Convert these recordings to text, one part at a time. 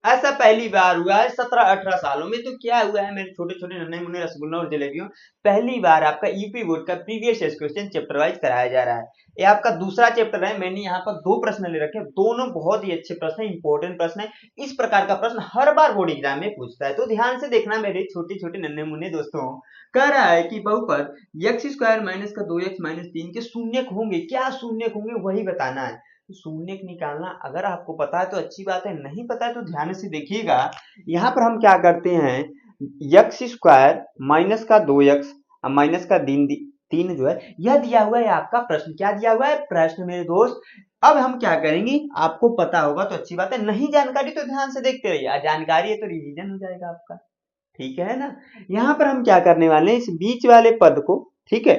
ऐसा पहली बार हुआ है 17-18 सालों में। तो क्या हुआ है मेरे छोटे छोटे नन्हे मुन्ने रसगुल्ला और जलेबियों, पहली बार आपका यूपी बोर्ड का प्रीवियस क्वेश्चन चैप्टर वाइज कराया जा रहा है। ये आपका दूसरा चैप्टर है। मैंने यहाँ पर दो प्रश्न ले रखे हैं, दोनों बहुत ही अच्छे प्रश्न है, इंपॉर्टेंट प्रश्न है। इस प्रकार का प्रश्न हर बार बोर्ड एग्जाम में पूछता है, तो ध्यान से देखना मेरे छोटे छोटे नन्हे मुन्ने दोस्तों। कह रहा है कि बहुपद एक्स स्क्वायर माइनस का 2x माइनस 3 के शून्यक होंगे, क्या शून्यक होंगे वही बताना है। शून्यक निकालना अगर आपको पता है तो अच्छी बात है, नहीं पता है तो ध्यान से देखिएगा। यहाँ पर हम क्या करते हैं, एक्स स्क्वायर माइनस का 2x माइनस का तीन जो है यह दिया हुआ है आपका प्रश्न। क्या दिया हुआ है, प्रश्न मेरे दोस्त। अब हम क्या करेंगे, आपको पता होगा तो अच्छी बात है, नहीं जानकारी तो ध्यान से देखते रहिए, जानकारी है तो रिवीजन हो जाएगा आपका, ठीक है ना। यहाँ पर हम क्या करने वाले हैं, इस बीच वाले पद को, ठीक है,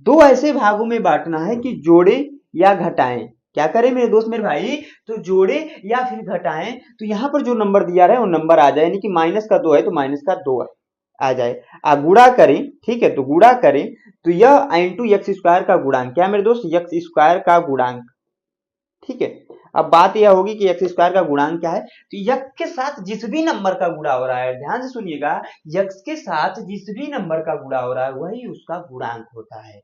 दो ऐसे भागों में बांटना है कि जोड़े या घटाएं। क्या करें मेरे दोस्त मेरे भाई, तो जोड़े या फिर घटाएं। तो यहाँ पर जो नंबर दिया रहा है वो नंबर आ जाए, यानी कि माइनस का 2 है तो माइनस का 2 है आ जाए। गुणा करें, ठीक है, तो गुणा करें तो यह इंटू एक्स स्क्वायर का गुणांक, क्या मेरे दोस्त, एक्स स्क्वायर का गुणांक, ठीक है। अब बात यह होगी कि एक्स स्क्वायर का गुणांक क्या है, तो यक्स के साथ जिस भी नंबर का गुणा हो रहा है, ध्यान से सुनिएगा, यक्स के साथ जिस भी नंबर का गुणा हो रहा है वही उसका गुणांक होता है,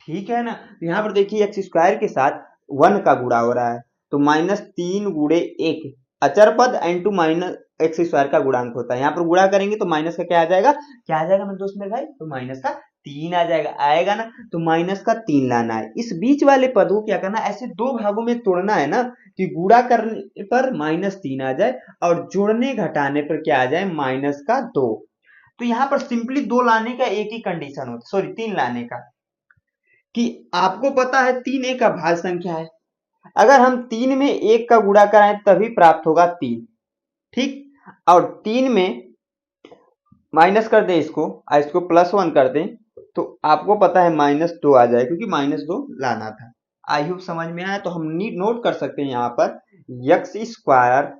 ठीक है ना। तो यहाँ पर देखिए एक्स स्क्वायर के साथ 1 का गुणा हो रहा है, तो माइनस 3 गुणे 1 अचर पद इंटू माइनस एक्स स्क्वायर का गुणांक होता है। यहाँ पर गुणा करेंगे तो माइनस का क्या आ जाएगा, क्या आ जाएगा मेरे दोस्त मेरे भाई, तो माइनस का 3 आ जाएगा, आएगा ना। तो माइनस का 3 लाना है, इस बीच वाले पद को क्या करना है, ऐसे दो भागों में तोड़ना है ना, कि गुणा करने पर -3 आ जाए और जोड़ने घटाने पर क्या आ जाए, -2। तो यहाँ पर सिंपली दो लाने का एक ही कंडीशन होता है, सॉरी 3 लाने का, कि आपको पता है 3 एक अभाज्य संख्या है, अगर हम 3 में 1 का गुणा कराएं तभी प्राप्त होगा 3, ठीक। और 3 में माइनस कर दें इसको और इसको +1 कर दें तो आपको पता है -2 आ जाए, क्योंकि -2 लाना था। आई होप समझ में आया। तो हम नोट कर सकते हैं यहाँ पर एक्स स्क्वायर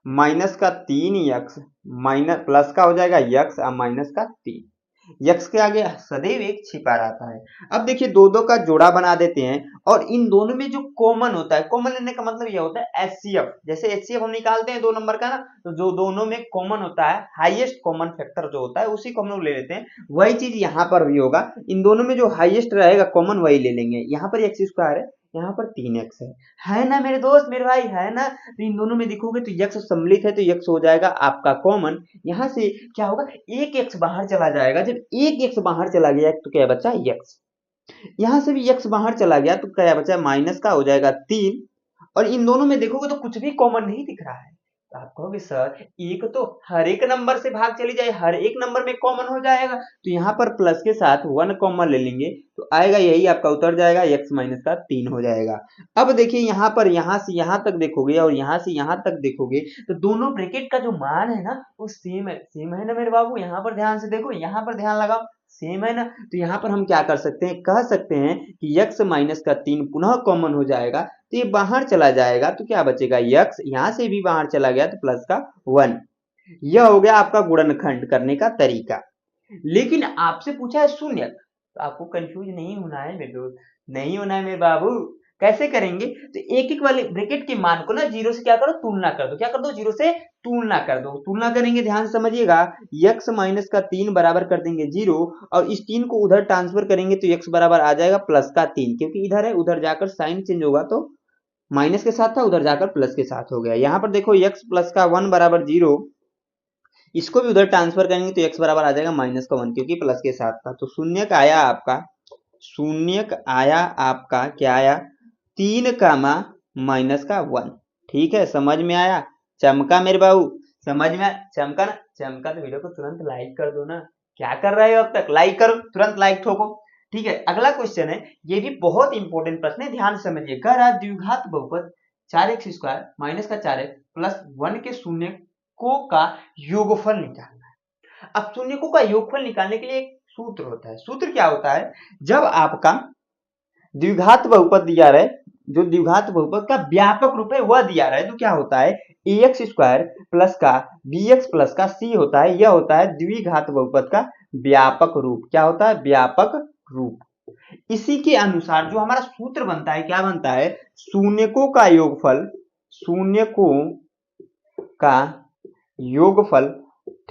माइनस का 3x माइनस प्लस का हो जाएगा x और माइनस का 3, यक्स के आगे सदैव एक छिपा रहता है। अब देखिए दो दो का जोड़ा बना देते हैं, और इन दोनों में जो कॉमन होता है, कॉमन लेने का मतलब यह होता है एचसीएफ, जैसे एचसीएफ हम निकालते हैं दो नंबर का ना, तो जो दोनों में कॉमन होता है, हाईएस्ट कॉमन फैक्टर जो होता है उसी को हम लोग ले लेते हैं। वही चीज यहाँ पर भी होगा, इन दोनों में जो हाईएस्ट रहेगा कॉमन वही ले लेंगे। यहाँ पर एक्स स्क्वायर है, यहाँ पर 3x है ना मेरे दोस्त मेरे भाई, है ना। तो इन दोनों में देखोगे तो यक्स सम्मिलित है तो यक्स हो जाएगा आपका कॉमन। यहाँ से क्या होगा, एक एक्स बाहर चला जाएगा, जब एक एक्स बाहर चला गया तो क्या बचा, एक्स। यहाँ से भी एक्स बाहर चला गया तो क्या बचा, माइनस का हो जाएगा 3। और इन दोनों में देखोगे तो कुछ भी कॉमन नहीं दिख रहा है, तो आप कहोगे सर एक तो हर एक नंबर से भाग चली जाए, हर एक नंबर में कॉमन हो जाएगा, तो यहाँ पर प्लस के साथ 1 कॉमन ले लेंगे तो आएगा यही आपका उतर जाएगा, एक्स माइनस का 3 हो जाएगा। अब देखिए यहाँ पर यहाँ से यहाँ तक देखोगे और यहाँ से यहाँ तक देखोगे तो दोनों ब्रैकेट का जो मान है ना वो सेम है ना मेरे बाबू। यहाँ पर ध्यान से देखो, यहाँ पर ध्यान लगाओ, सेम है ना। तो यहाँ पर हम क्या कर सकते हैं, कह सकते हैं कि x माइनस का 3 पुनः कॉमन हो जाएगा, तो ये बाहर चला जाएगा तो क्या बचेगा, x यहाँ से भी बाहर चला गया तो प्लस का 1। यह हो गया आपका गुणनखंड करने का तरीका। लेकिन आपसे पूछा है शून्य, तो आपको कंफ्यूज नहीं होना है मेरे दोस्त, नहीं होना है मेरे बाबू। कैसे करेंगे, तो एक एक वाले ब्रैकेट के मान को ना जीरो से क्या करो, तुलना कर दो, क्या कर दो, जीरो से तुलना कर दो। तुलना करेंगे, ध्यान से समझिएगा, x माइनस का 3 बराबर कर देंगे 0, और इस 3 को उधर ट्रांसफर करेंगे तो x बराबर आ जाएगा प्लस का 3, क्योंकि इधर है उधर जाकर साइन चेंज होगा तो माइनस के साथ था उधर जाकर प्लस के साथ हो गया। यहाँ पर देखो x प्लस का 1 बराबर 0, इसको भी उधर ट्रांसफर करेंगे तो x बराबर आ जाएगा माइनस का 1, क्योंकि प्लस के साथ था। तो शून्य का आया आपका, शून्य आया आपका क्या आया, 3 कामा माइनस का 1। ठीक है, समझ में आया, चमका मेरे बाबू, समझ में आया, चमका ना, चमका तो वीडियो को तुरंत लाइक कर दो ना, क्या कर रहे हो अब तक, लाइक करो, तुरंत लाइक ठोको। ठीक है, अगला क्वेश्चन है, ये भी बहुत इंपॉर्टेंट प्रश्न है, ध्यान से समझिए। कह रहा है द्विघात बहुपद 4x स्क्वायर माइनस का 4x प्लस 1 के शून्यकों का योगफल निकालना है। अब शून्यकों का योगफल निकालने के लिए एक सूत्र होता है। सूत्र क्या होता है, जब आपका द्विघात बहुपद दिया रहे, जो द्विघात बहुपद का व्यापक रूप है वह दिया रहे, तो क्या होता है, ax स्क्वायर प्लस का bx प्लस का c होता है, यह होता है द्विघात बहुपद का व्यापक रूप। क्या होता है, व्यापक रूप। इसी के अनुसार जो हमारा सूत्र बनता है, क्या बनता है, शून्यकों का योगफल, शून्यकों का योगफल।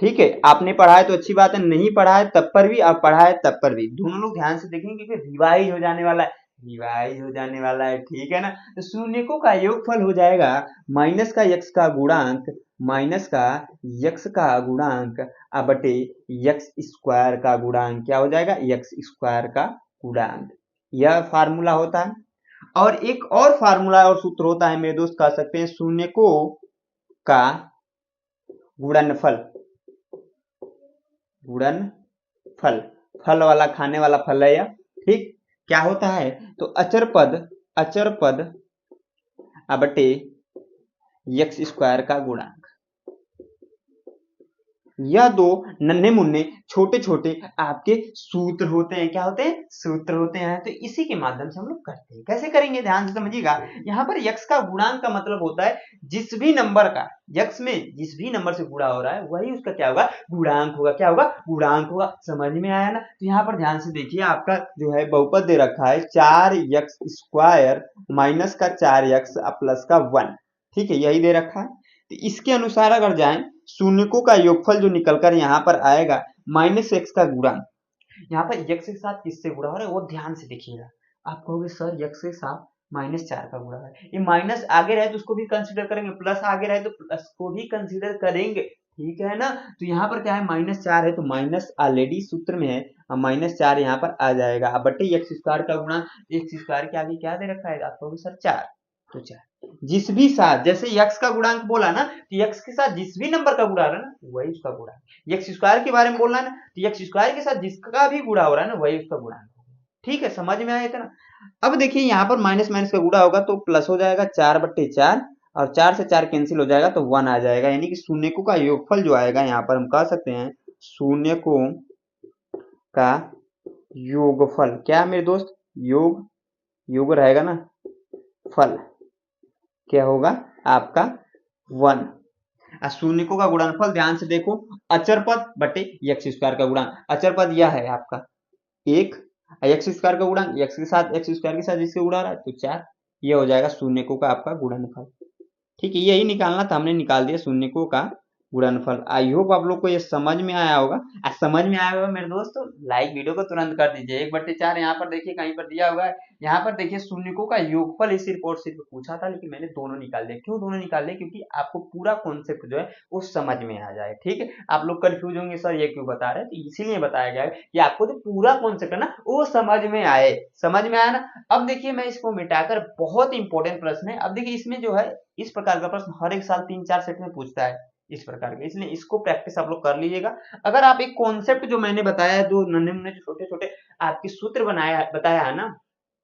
ठीक है, आपने पढ़ा है तो अच्छी बात है, नहीं पढ़ा है तब पर भी, आप पढ़ा है तब पर भी, दोनों लोग ध्यान से देखेंगे क्योंकि रिवाइज हो जाने वाला है, रिवाइज हो जाने वाला है। ठीक है ना, तो शून्यकों का योगफल हो जाएगा माइनस का यक्स का गुणांक, माइनस का यक्स का गुणांक बटे यक्स स्क्वायर का गुणांक। क्या हो जाएगा? यक्स स्क्वायर का गुणांक। यह फार्मूला होता है। और एक और फार्मूला और सूत्र होता है मेरे दोस्त, कह सकते हैं शून्यकों का गुणनफल। गुणनफल, फल वाला, खाने वाला फल है यह। ठीक, क्या होता है? तो अचर पद बटे यक्स स्क्वायर का गुणांक। यह दो नन्हे मुन्ने छोटे छोटे आपके सूत्र होते हैं। क्या होते हैं? सूत्र होते हैं। तो इसी के माध्यम से हम लोग करते हैं। कैसे करेंगे? ध्यान से समझिएगा। यहाँ पर यक्स का गुणांक का मतलब होता है जिस भी नंबर का यक्स में जिस भी नंबर से गुणा हो रहा है वही उसका क्या होगा? गुणांक होगा। क्या होगा? गुणांक होगा। समझ में आया ना? तो यहाँ पर ध्यान से देखिए, आपका जो है बहुपद दे रखा है 4x स्क्वायर माइनस का 4x प्लस का 1। ठीक है, यही दे रखा है। तो इसके अनुसार अगर जाएं, शून्यकों का योगफल जो निकलकर यहाँ पर आएगा माइनस एक्स का गुणा। यहाँ पर यक्स के साथ किससे गुणा हो रहा है वो ध्यान से देखिएगा। आप कहोगे सर यक्स के साथ -4 का गुणा है, ये माइनस आगे रहे तो उसको भी कंसीडर करेंगे, प्लस आगे रहे तो प्लस को भी कंसीडर करेंगे। ठीक है ना? तो यहाँ पर क्या है? -4 है तो माइनस ऑलरेडी सूत्र में है, -4 यहाँ पर आ जाएगा। अब बटे एक्स स्क्वायर का गुणा, एक्स स्क्वायर के आगे क्या दे रखा है? आप कहोगे सर 4, तो 4 जिस भी साथ, जैसे यक्स का गुणांक बोला ना, तो यक्स के साथ जिस भी नंबर का गुणा हो रहा है ना वही उसका गुणांक। यक्स स्क्वायर के बारे में बोलना है ना, तो यक्स स्क्वायर के साथ जिसका भी गुणा हो रहा है ना वही उसका गुणांक। ठीक है, समझ में आया इतना? अब देखिए यहाँ पर माइनस माइनस का गुणा होगा तो प्लस हो जाएगा 4/4, और 4 से 4 कैंसिल हो जाएगा तो 1 आ जाएगा। यानी कि शून्यकों का योगफल जो आएगा यहाँ पर हम कह सकते हैं शून्यकों का योगफल। क्या मेरे दोस्त? योग रहेगा ना, फल क्या होगा आपका? 1। शून्यकों का गुणनफल ध्यान से देखो, अचर पद बटे एक्स स्क्वायर का गुणांक। अचर पद यह है आपका 1, एक्स स्क्वायर का गुणांक एक्स के साथ, एक्स स्क्वायर के साथ जिसके गुणा रहा है तो 4। यह हो जाएगा शून्यकों का आपका गुणनफल। ठीक है, यही निकालना था, हमने निकाल दिया शून्यकों का गुणनफल। आई होप आप लोग को ये समझ में आया होगा। समझ में आया होगा मेरे दोस्तों, लाइक वीडियो को तुरंत कर दीजिए। 1/4 यहाँ पर देखिए कहीं पर दिया हुआ है, यहाँ पर देखिए शून्यकों का योगफल इस रिपोर्ट से पूछा था, लेकिन मैंने दोनों निकाल दिया। क्यों दोनों निकाल दिया? क्योंकि आपको पूरा कॉन्सेप्ट जो है वो समझ में आ जाए। ठीक है, आप लोग कंफ्यूज होंगे सर ये क्यों बता रहे हैं, तो इसीलिए बताया गया है कि आपको जो पूरा कॉन्सेप्ट है ना वो समझ में आए। समझ में आया ना? अब देखिए मैं इसको मिटाकर, बहुत इंपॉर्टेंट प्रश्न है। अब देखिए इसमें जो है इस प्रकार का प्रश्न हर एक साल 3-4 सेट में पूछता है इस प्रकार के, इसलिए इसको प्रैक्टिस आप लोग कर लीजिएगा। अगर आप एक कॉन्सेप्ट जो मैंने बताया है, जो नन्हे मुन्ने छोटे छोटे आपके सूत्र बताया है ना,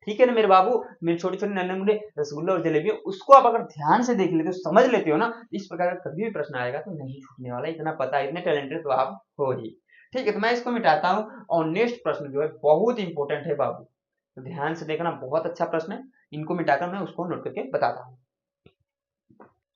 ठीक है ना मेरे बाबू, मेरे छोटे छोटे नन्हे मुन्ने रसगुल्ला और जलेबी, उसको आप अगर ध्यान से देख लेते हो, समझ लेते हो ना, इस प्रकार का कभी भी प्रश्न आएगा तो नहीं छूटने वाला। इतना पता है, इतने टैलेंटेड तो आप हो ही। ठीक है, तो मैं इसको मिटाता हूँ और नेक्स्ट प्रश्न जो है बहुत इंपॉर्टेंट है बाबू, तो ध्यान से देखना, बहुत अच्छा प्रश्न है। इनको मिटाकर मैं उसको नोट करके बताता हूँ।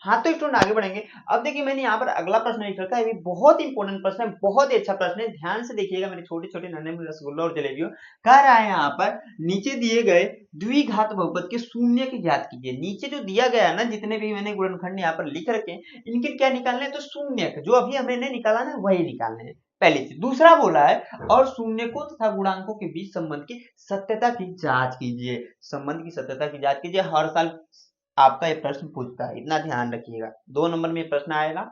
हाँ, तो स्टूडेंट आगे बढ़ेंगे। अब देखिए मैंने यहाँ पर अगला प्रश्न लिख रखा है, ये भी बहुत इंपॉर्टेंट प्रश्न है, बहुत ही अच्छा प्रश्न है। ध्यान से देखिएगा मेरे छोटे छोटे नन्हे मुन्ने रसगुल्ला और जलेबियों। कह रहा है यहाँ पर नीचे दिए गए द्विघात बहुपद के शून्य की ज्ञात कीजिए। नीचे जो दिया गया है ना, जितने भी मैंने गुणनखंड यहाँ पर लिख रखे हैं, इनके क्या निकालने हैं? तो शून्य जो अभी हमने निकाला ना वही निकालने हैं पहले से। दूसरा बोला है और शून्यकों तथा गुणांकों के बीच संबंध की सत्यता की जांच कीजिए। संबंध की सत्यता की जांच कीजिए। हर साल आपका ये प्रश्न पूछता है, इतना ध्यान रखिएगा। 2 नंबर में प्रश्न आएगा,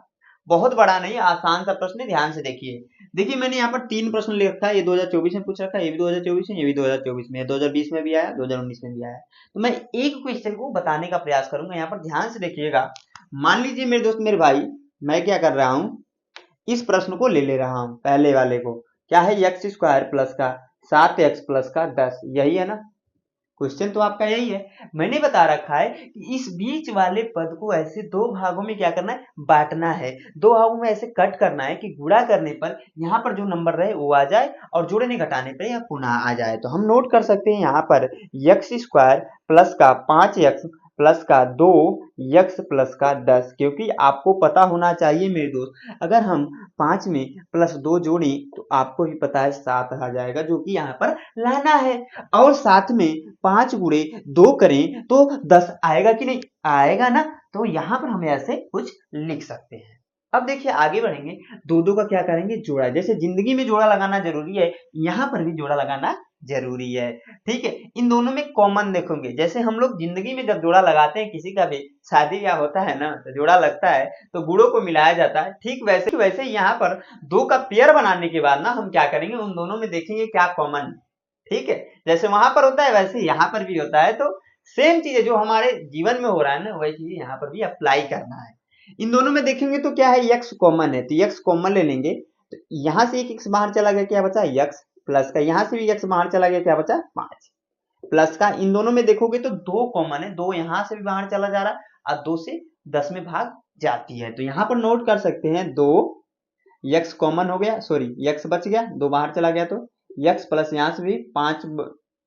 बहुत बड़ा नहीं, आसान सा प्रश्न है, ध्यान से देखिए। देखिए मैंने यहाँ पर 3 प्रश्न लिख रखा है, ये 2024 में पूछ रखा है, ये भी 2024 में, ये भी 2024 में, 2020 में भी आया, 2019 में भी आया। तो मैं एक क्वेश्चन को बताने का प्रयास करूंगा, यहाँ पर ध्यान से देखिएगा। मान लीजिए मेरे दोस्त, मेरे भाई, मैं क्या कर रहा हूँ, इस प्रश्न को ले रहा हूँ, पहले वाले को। क्या है? एक्स स्क्वायर प्लस का 7x प्लस का 10, यही है ना क्वेश्चन? तो आपका यही है। मैंने बता रखा है कि इस बीच वाले पद को ऐसे 2 भागों में क्या करना है? बांटना है। 2 भागों में ऐसे कट करना है कि गुणा करने पर यहाँ पर जो नंबर रहे वो आ जाए और जोड़ने घटाने पर यह पुनः आ जाए। तो हम नोट कर सकते हैं यहाँ पर एक्स स्क्वायर प्लस का 5x प्लस का 2x प्लस का 10, क्योंकि आपको पता होना चाहिए मेरे दोस्त, अगर हम 5 में प्लस 2 जोड़ें तो आपको भी पता है 7 आ जाएगा, जो कि यहाँ पर लाना है। और साथ में 5 गुणे 2 करें तो 10 आएगा कि नहीं? आएगा ना, तो यहाँ पर हम ऐसे कुछ लिख सकते हैं। अब देखिए आगे बढ़ेंगे, दो दो का क्या करेंगे, जोड़ा। जैसे जिंदगी में जोड़ा लगाना जरूरी है, यहाँ पर भी जोड़ा लगाना जरूरी है। ठीक है, इन दोनों में कॉमन देखोगे, जैसे हम लोग जिंदगी में जब जोड़ा लगाते हैं, किसी का भी शादी ब्याह होता है ना, तो जोड़ा लगता है तो गुड़ों को मिलाया जाता है। ठीक वैसे वैसे यहाँ पर दो का पेयर बनाने के बाद ना हम क्या करेंगे, उन दोनों में देखेंगे क्या कॉमन है। ठीक है, जैसे वहां पर होता है वैसे यहाँ पर भी होता है, तो सेम चीज है जो हमारे जीवन में हो रहा है ना, वही चीज यहाँ पर भी अप्लाई करना है। इन दोनों में देखेंगे तो क्या है, यक्स कॉमन है, तो यक्स कॉमन ले लेंगे, तो यहाँ से एक एक्स बाहर चला गया, क्या बचा यक्स प्लस का, यहाँ से भी यक्स बाहर चला गया, क्या बचा 5 प्लस का। इन दोनों में देखोगे तो दो कॉमन है, दो यहाँ से भी बाहर चला जा रहा है और 2 से 10 में भाग जाती है, तो यहाँ पर नोट कर सकते हैं 2 यक्स कॉमन हो गया, सॉरी यक्स बच गया, 2 बाहर चला गया, तो यक्स प्लस यहाँ से भी 5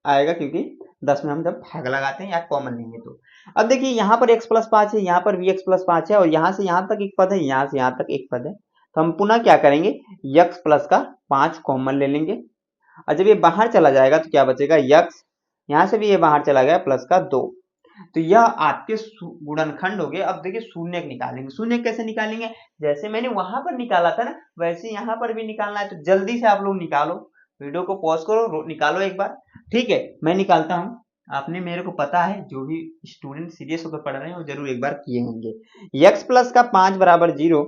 आएगा, क्योंकि 10 में हम जब भाग लगाते हैं या कॉमन लेंगे तो। अब देखिए यहाँ पर x प्लस 5 है, यहाँ पर भी x प्लस 5 है, और यहाँ से यहाँ तक एक पद है, यहाँ से यहाँ तक एक पद है, तो हम पुनः क्या करेंगे, x प्लस का 5 कॉमन ले लेंगे, और जब ये बाहर चला जाएगा तो क्या बचेगा, x, यहाँ से भी ये बाहर चला गया प्लस का 2, तो यह आपके गुणनखंड हो गए। अब देखिए शून्य निकालेंगे, शून्य कैसे निकालेंगे, जैसे मैंने वहां पर निकाला था ना, वैसे यहाँ पर भी निकालना है, तो जल्दी से आप लोग निकालो, वीडियो को पॉज करो, निकालो एक बार। ठीक है, मैं निकालता हूँ, आपने मेरे को पता है जो भी स्टूडेंट सीरियस होकर पढ़ रहे हैं वो जरूर एक बार किए होंगे। x प्लस का 5 बराबर 0,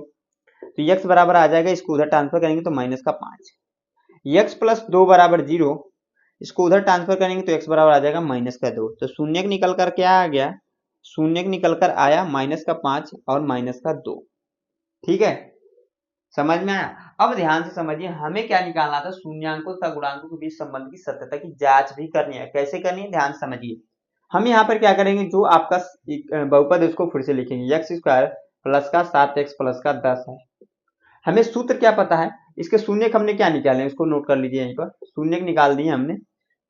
तो x बराबर आ जाएगा, इसको उधर ट्रांसफर करेंगे तो माइनस का 5। x प्लस 2 बराबर 0, इसको उधर ट्रांसफर करेंगे तो x बराबर आ जाएगा माइनस का 2, तो शून्य निकल कर क्या आ गया, शून्य निकल कर आया माइनस का 5 और माइनस का 2। ठीक है, समझ में आया। अब ध्यान से समझिए, हमें क्या निकालना था, शून्यांकों तथा गुणांकों के बीच संबंध की सत्यता की जांच भी करनी है। कैसे करनी है, ध्यान समझिए। हम यहाँ पर क्या करेंगे, जो आपका बहुपद है उसको फिर से लिखेंगे, एक्स स्क्वायर प्लस का 7x प्लस का 10 है। हमें सूत्र क्या पता है, इसके शून्य हमने क्या निकाले, इसको नोट कर लीजिए, यहीं पर शून्य निकाल दिए हमने,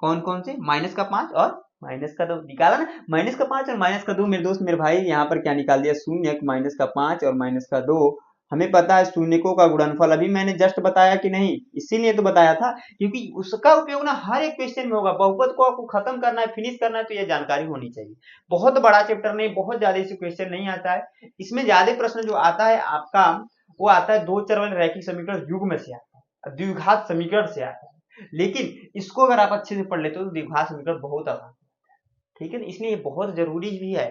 कौन कौन से, माइनस का 5 और माइनस का 2 निकाला ना, माइनस का 5 और माइनस का 2, मेरे दोस्त मेरे भाई यहाँ पर क्या निकाल दिया, शून्य, माइनस का 5 और माइनस का 2। हमें पता है शून्यकों का गुणनफल, अभी मैंने जस्ट बताया कि नहीं, इसीलिए तो बताया था, क्योंकि उसका उपयोग ना हर एक क्वेश्चन में होगा। बहुपद को आपको खत्म करना है, फिनिश करना है, तो ये जानकारी होनी चाहिए। बहुत बड़ा चैप्टर नहीं, बहुत ज्यादा इसे क्वेश्चन नहीं आता है, इसमें ज्यादा प्रश्न जो आता है आपका, वो आता है दो चर वाले रैखिक समीकरण युग्म से आता है, द्विघात समीकरण से आता है, लेकिन इसको अगर आप अच्छे से पढ़ लेते हो तो द्विघात समीकरण बहुत आसान है। ठीक है, इसलिए ये बहुत जरूरी भी है।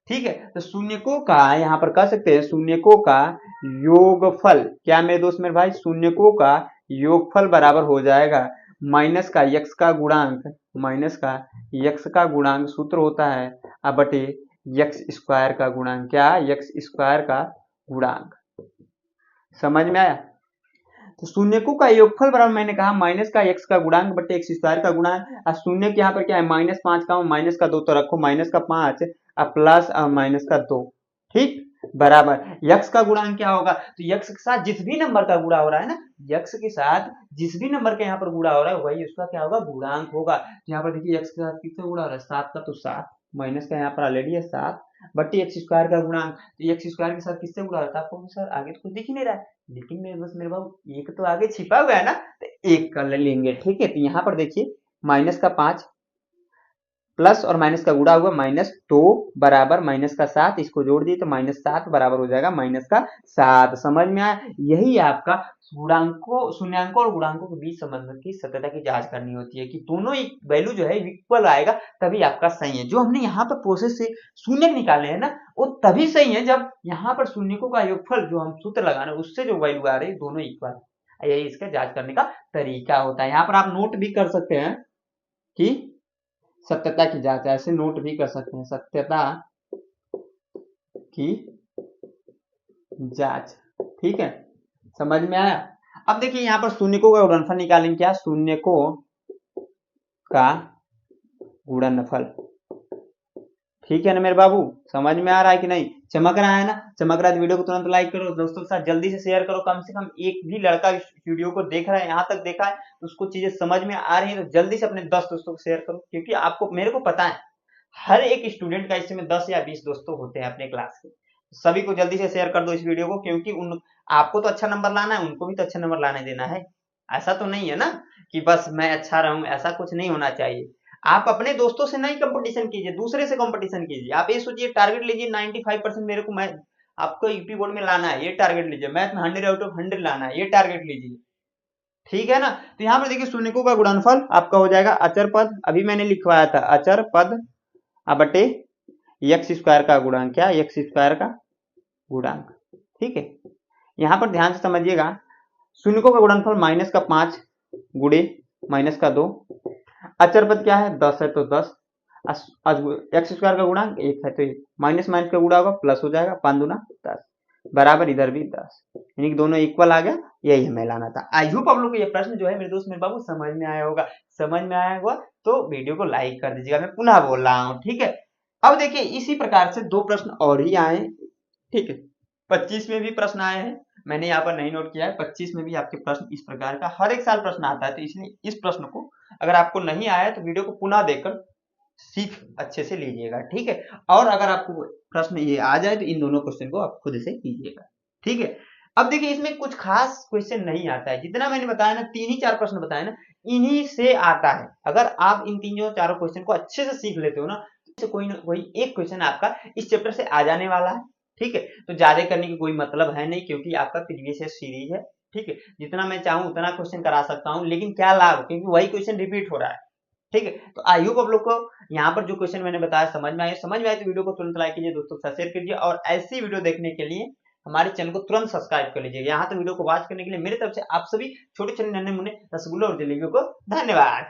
ठीक है, तो शून्यकों का यहाँ पर कह सकते हैं, शून्यकों का योगफल, क्या मेरे दोस्त मेरे भाई, शून्यकों का योगफल बराबर हो जाएगा माइनस का यक्स का गुणांक, माइनस का यक्स का गुणांक सूत्र होता है अब बटे यक्स स्क्वायर का गुणांक, क्या यक्स स्क्वायर का गुणांक। समझ में आया। तो शून्यकों का योगफल बराबर मैंने कहा माइनस का एक्स का गुणांक बटे एक्स स्क्वायर का गुणांक, और शून्य के यहाँ पर क्या है, -5 का माइनस का 2, तो रखो माइनस का 5 और प्लस और माइनस का 2। ठीक, बराबर यक्स का गुणांक क्या होगा, तो यक्स के साथ जिस भी नंबर का गुणा हो रहा है ना, यक्स के साथ जिस भी नंबर के यहाँ पर गुणा हो रहा है वही उसका क्या होगा, गुणांक होगा। तो यहाँ पर देखिए यक्स के साथ किससे गुणा हो रहा है, 7 का, तो 7, माइनस का यहाँ पर ऑलरेडी है 7 बट्टी एक्स स्क्वायर का गुणांक, तो एक्स स्क्वायर के साथ किससे गुणा होता है, आपको सर आगे तो कुछ दिख ही नहीं रहा है, लेकिन मेरे बस मेरे बाबू एक तो आगे छिपा हुआ है ना, तो एक कर लेंगे। ठीक है, तो यहाँ पर देखिए माइनस का 5 प्लस और माइनस का गुणा हुआ -2 बराबर माइनस का 7, इसको जोड़ दिए तो -7 बराबर हो जाएगा माइनस का 7। समझ में आया, यही आपका गुणांकों, शून्यांकों और गुणांकों के बीच संबंध की सत्यता की जांच करनी होती है, कि दोनों ही वैल्यू जो है इक्वल आएगा तभी आपका सही है। जो हमने यहाँ पर प्रोसेस से शून्य निकाले हैं ना, वो तभी सही है जब यहाँ पर शून्यकों का योगफल जो हम सूत्र लगा रहे हैं उससे जो वैल्यू आ रही है दोनों इक्वल है, यही इसका जांच करने का तरीका होता है। यहाँ पर आप नोट भी कर सकते हैं कि सत्यता की जांच, ऐसे नोट भी कर सकते हैं, सत्यता की जांच। ठीक है, समझ में आया। अब देखिए यहाँ पर शून्यकों का गुणनफल निकालेंगे, क्या, शून्यकों का गुणनफल। ठीक है ना मेरे बाबू, समझ में आ रहा है कि नहीं, चमक रहा है ना, चमक रहा है तो वीडियो को तुरंत लाइक करो, दोस्तों के साथ जल्दी से शेयर करो, कम से कम एक भी लड़का इस वीडियो को देख रहा है, यहाँ तक देखा है तो उसको चीजें समझ में आ रही है, तो जल्दी से अपने 10 दोस्तों को शेयर करो, क्योंकि आपको, मेरे को पता है हर एक स्टूडेंट का इसमें 10 या 20 दोस्तों होते हैं अपने क्लास के, सभी को जल्दी से शेयर कर दो इस वीडियो को, क्योंकि उन आपको तो अच्छा नंबर लाना है, उनको भी तो अच्छा नंबर लाने देना है। ऐसा तो नहीं है ना कि बस मैं अच्छा रहूं, ऐसा कुछ नहीं होना चाहिए। आप अपने दोस्तों से नहीं कंपटीशन कीजिए, दूसरे से कंपटीशन कीजिए। आप ये सोचिए, टारगेट लीजिए 95% मेरे को, मैं आपको यूपी बोर्ड में लाना है, ये टारगेट लीजिए। मैथ में 100 आउट ऑफ 100 लाना है, ये टारगेट लीजिए। ठीक है ना। तो यहाँ पर देखिए शून्यकों का गुणनफल आपका हो जाएगा अचर पद, अभी मैंने लिखवाया था अचर पद बटे एक्स स्क्वायर का गुणांक, क्या एक्स स्क्वायर का गुणांक। ठीक है, यहाँ पर ध्यान से समझिएगा, शून्यकों का गुणनफल -5 गुणे -2, अचर पद क्या है 10 है तो 10, एक्स स्क्वायर का गुणांक 1 है तो 1, माइनस माइनस का गुणा होगा प्लस हो जाएगा, 5 दूना 10 बराबर इधर भी 10, यानी कि दोनों इक्वल आ गया। यही हमें लाना था। आई होप आप लोग को ये प्रश्न जो है मेरे दोस्त मेरे बाबू समझ में आया होगा। समझ में आया होगा तो वीडियो को लाइक कर दीजिएगा, मैं पुनः बोल रहा हूँ। ठीक है, अब देखिए इसी प्रकार से 2 प्रश्न और ही आए। ठीक है, 25 में भी प्रश्न आए हैं, मैंने यहाँ पर नहीं नोट किया है। 25 में भी आपके प्रश्न इस प्रकार का हर एक साल प्रश्न आता है, तो इसलिए इस प्रश्न को अगर आपको नहीं आया तो वीडियो को पुनः देखकर सीख अच्छे से लीजिएगा। ठीक है, और अगर आपको प्रश्न ये आ जाए तो इन दोनों क्वेश्चन को आप खुद से कीजिएगा। ठीक है, अब देखिए इसमें कुछ खास क्वेश्चन नहीं आता है, जितना मैंने बताया ना, 3 ही 4 प्रश्न बताए ना, इन्हीं से आता है। अगर आप इन 3 4 क्वेश्चन को अच्छे से सीख लेते हो ना, तो कोई ना कोई एक क्वेश्चन आपका इस चैप्टर से आ जाने वाला है। ठीक है, तो ज्यादा करने की कोई मतलब है नहीं, क्योंकि आपका प्रीवियस सीरीज है। ठीक है, जितना मैं चाहूँ उतना क्वेश्चन करा सकता हूँ, लेकिन क्या लाभ, क्योंकि वही क्वेश्चन रिपीट हो रहा है। ठीक है, तो आई होप आप लोग को यहाँ पर जो क्वेश्चन मैंने बताया समझ में आए। समझ में आए तो वीडियो को तुरंत लाइक कीजिए, दोस्तों के साथ शेयर कीजिए, और ऐसी वीडियो देखने के लिए हमारे चैनल को तुरंत सब्सक्राइब कर लीजिए। यहाँ तो वीडियो को वॉच करने के लिए मेरे तरफ से आप सभी छोटे छोटे नन्हे मुन्ने रसगुल्ले और जलेबियों को धन्यवाद।